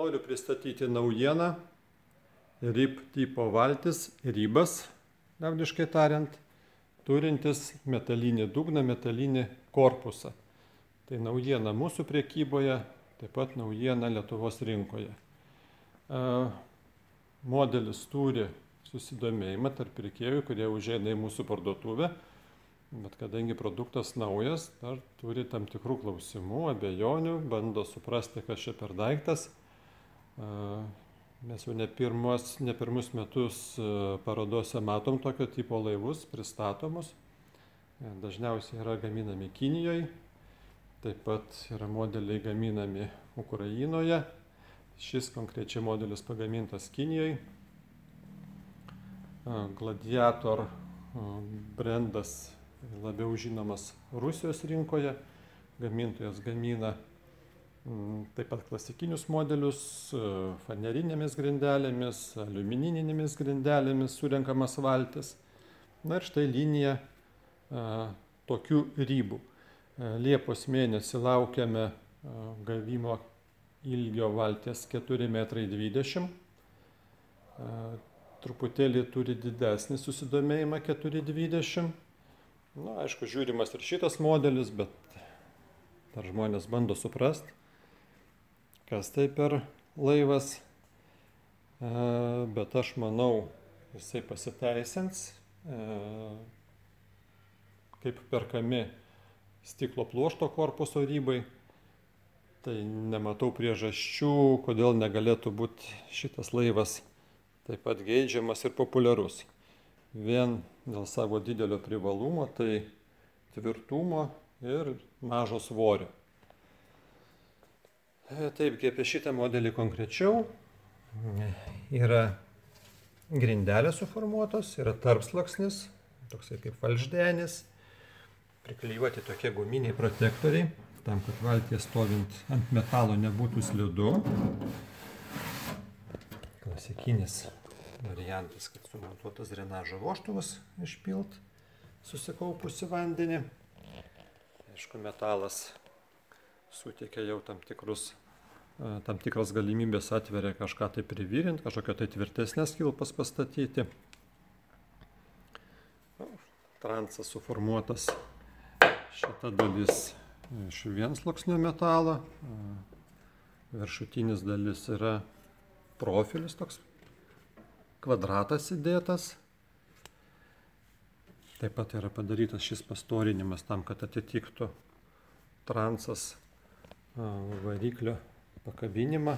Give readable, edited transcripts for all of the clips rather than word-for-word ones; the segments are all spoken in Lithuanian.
Noriu pristatyti naujieną RIB tipo valtis, ribas, liaudiškai tariant, turintis metalinį dugną, metalinį korpusą. Tai naujiena mūsų prekyboje, taip pat naujiena Lietuvos rinkoje. Modelis turi susidomėjimą tarp pirkėjų, kurie užeina į mūsų parduotuvę, bet kadangi produktas naujas, dar turi tam tikrų klausimų, abejonių, bando suprasti, kas čia per daiktas. Mes jau ne pirmus metus parodose matom tokio tipo laivus pristatomus. Dažniausiai yra gaminami Kinijoje, taip pat yra modeliai gaminami Ukrainoje. Šis konkrečiai modelis pagamintas Kinijoje. Gladiator brandas labiau žinomas Rusijos rinkoje. Gamintojas gamina taip pat klasikinius modelius, fanerinėmis grindelėmis, aliumininėmis grindelėmis surenkamas valtis. Na ir štai linija tokių ribų. Liepos mėnesį laukiame gavimo ilgio valties 4,20 m. Truputėlį turi didesnį susidomėjimą 4,20 m. Na, aišku, žiūrimas ir šitas modelis, bet dar žmonės bando suprasti, kas tai per laivas. Bet aš manau, jisai pasiteisins, kaip perkami stiklo pluošto korpuso ribai. Tai nematau priežasčių, kodėl negalėtų būti šitas laivas taip pat geidžiamas ir populiarus. Vien dėl savo didelio privalumo, tai tvirtumo ir mažo svorio. Taipgi apie šitą modelį konkrečiau. Yra grindelės suformuotos, yra tarpsluoksnis, toksai kaip valždenis, priklijuoti tokie guminiai protektoriai, tam, kad valtyje stovint ant metalo nebūtų slidu. Klasikinis variantas, kad sumontuotas drenažo vožtuvas išpilt susikaupusi vandenį. Aišku, metalas suteikia jau tam tikras galimybės, atveria kažką tai privirinti, kažkokią tai tvirtesnės kilpas pastatyti. Transas suformuotas šita dalis iš viensluoksnio metalo. Viršutinis dalis yra profilis, toks kvadratas įdėtas. Taip pat yra padarytas šis pastorinimas tam, kad atitiktų transas variklio pakabinimą,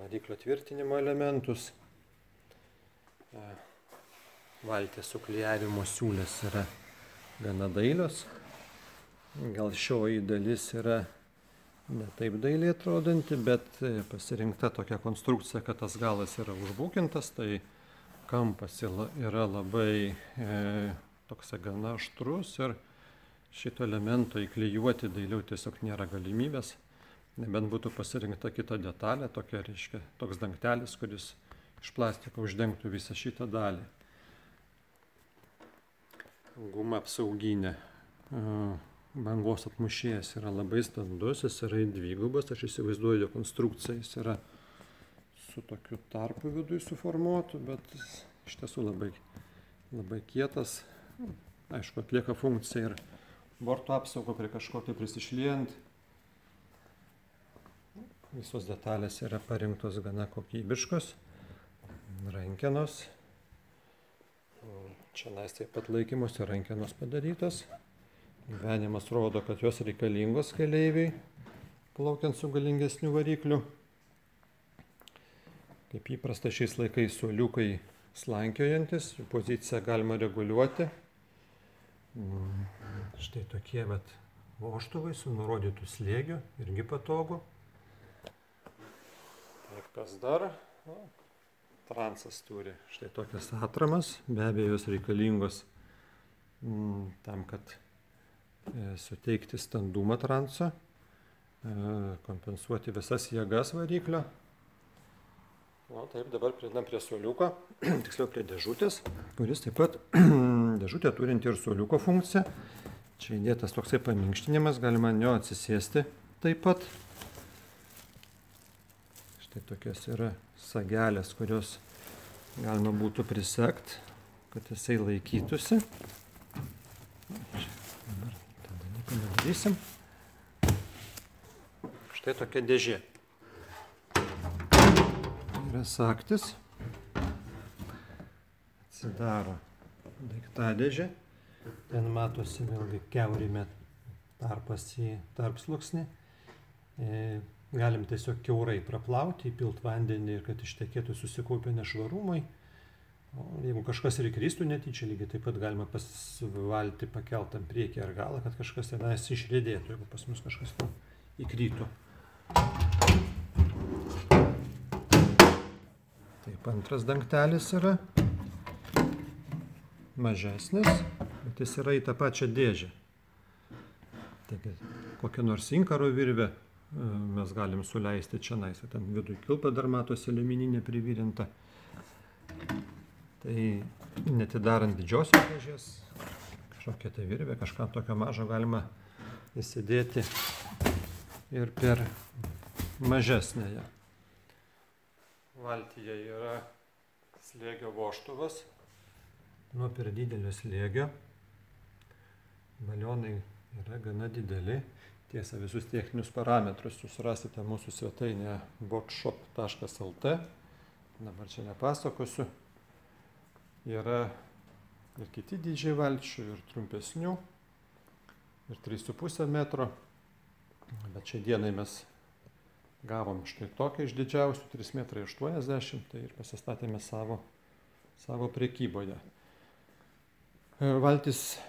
variklio tvirtinimo elementus. Valties suklijavimo siūlės yra gana dailios. Gal šioji dalis yra ne taip dailiai atrodanti, bet pasirinkta tokia konstrukcija, kad tas galas yra užbukintas, tai kampas yra labai toks gana aštrus ir šito elemento įklijuoti dailiau tiesiog nėra galimybės, nebent būtų pasirinkta kita detalė, tokia, reiškia, toks dangtelis, kuris iš plastiko uždengtų visą šitą dalį. Guma apsauginė, bangos apmušėjas yra labai standus, jis yra dvigubas, aš įsivaizduoju, jo konstrukcija jis yra su tokiu tarpu vidui suformuotu, bet iš tiesų labai kietas. Aišku, atlieka funkciją ir borto apsaugo prie kažko tai prisišliejant. Visos detalės yra parinktos gana kokybiškos, rankenos. Čia taip pat laikymosi rankenos padarytos. Gyvenimas rodo, kad jos reikalingos keleiviai, plaukiant su galingesniu varikliu. Kaip įprasta šiais laikais suoliukai slankiojantis, jų poziciją galima reguliuoti. Štai tokie vožtuvai su nurodytų slėgiu, irgi patogu. Taip, kas dar? Transas turi štai tokias atramas, be abejo jos reikalingos tam, kad suteikti standumą transo, kompensuoti visas jėgas variklio. O taip, dabar prieinam prie suoliuko, tiksliau prie dėžutės, kuris taip pat dėžutė turinti ir suoliuko funkciją. Čia įdėtas toksai paminkštinimas, galima ant jo atsisėsti taip pat. Štai tokios yra sagelės, kurios galima būtų prisegti, kad jisai laikytųsi. Dabar tą dalyką nedarysim. Štai tokia dėžė. Yra sagtis. Atsidaro daiktadėžė. Ten matosi vėlgi kiaurime tarpas į tarpsluoksnį. Galim tiesiog kiaurai praplauti, įpilt vandenį ir kad ištekėtų susikaupę nešvarumai. O jeigu kažkas ir įkristų netyčia, lygiai taip pat galima pasvalti pakeltam priekį ar galą, kad kažkas tenais išriedėtų, jeigu pas mus kažkas ten įkrytų. Taip, antras dangtelis yra mažesnis, bet jis yra į tą pačią dėžę. Taigi, kokią nors inkaro virvę mes galim suleisti čia nais. Ten vidui kilpa dar matosi aliumininė privirinta. Tai netidarant didžiosios dėžės, kažkokią tai virvę, kažką tokio mažo galima įsidėti ir per mažesnėje. Valtyje yra slėgio vožtuvas. Nuo per didelio slėgio balionai yra gana dideli. Tiesa, visus techninius parametrus jūs rasite mūsų svetainėje botshop.lt. Dabar čia nepasakosiu. Yra ir kiti dydžiai valčių, ir trumpesnių, ir 3,5 metro. Bet šiai dienai mes gavom štai tokią iš didžiausių, 3,80 m, tai ir pasistatėme savo prekyboje. Valtis,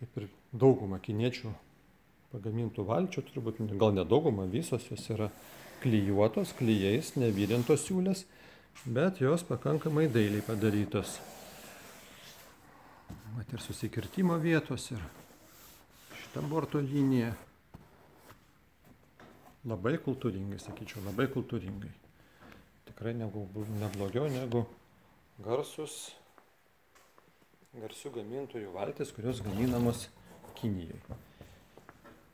kaip ir dauguma kiniečių pagamintų valčių, turbūt gal ne dauguma, visos jos yra klijuotos, klijais, nevirintos siūlės, bet jos pakankamai dailiai padarytos. Mat ir susikirtimo vietos ir šitą borto liniją. Labai kultūringai, sakyčiau, labai kultūringai. Tikrai neblogiau negu garsių gamintojų valtis, kurios gaminamos Kinijoje.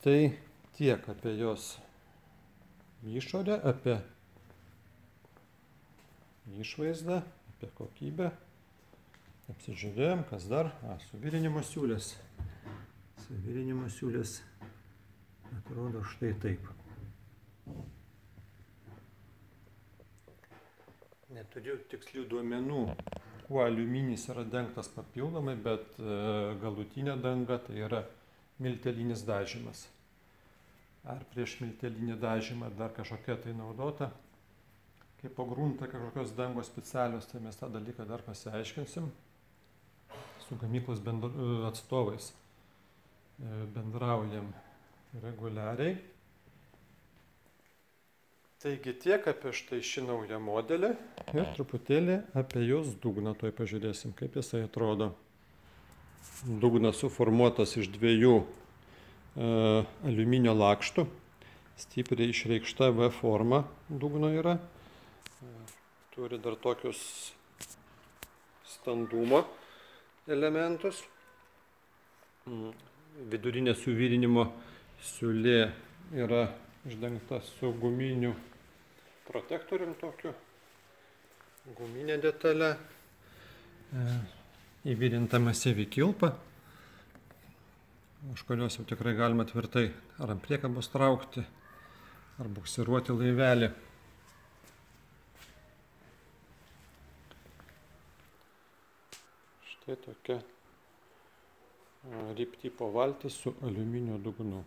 Tai tiek apie jos išorę, apie išvaizdą, apie kokybę. Apsižiūrėjom, kas dar. Suvirinimo siūlės. Suvirinimo siūlės atrodo štai taip. Neturiu tikslių duomenų, kuo aliuminis yra dengtas papildomai, bet galutinė danga tai yra miltelinis dažymas. Ar prieš miltelinį dažymą dar kažkokia tai naudota, kaip po gruntą kažkokios dangos specialios, tai mes tą dalyką dar pasiaiškinsim. Su gamyklos atstovais bendraujam reguliariai. Taigi tiek apie štai šį naują modelį ir truputėlį apie jos dugną. Tuoj pažiūrėsim, kaip jisai atrodo. Dugnas suformuotas iš dviejų aliuminio lakštų. Stipriai išreikšta V forma dugno yra. Turi dar tokius standumo elementus. Vidurinė suvirinimo siūlė yra išdengta su guminiu protektorium tokiu, guminė detalė, įvirinta masyvi kilpa, už kurios jau tikrai galima tvirtai ar ant priekabos traukti, ar buksiruoti laivelį. Štai tokia RIP tipo valtis su aliuminio dugnu.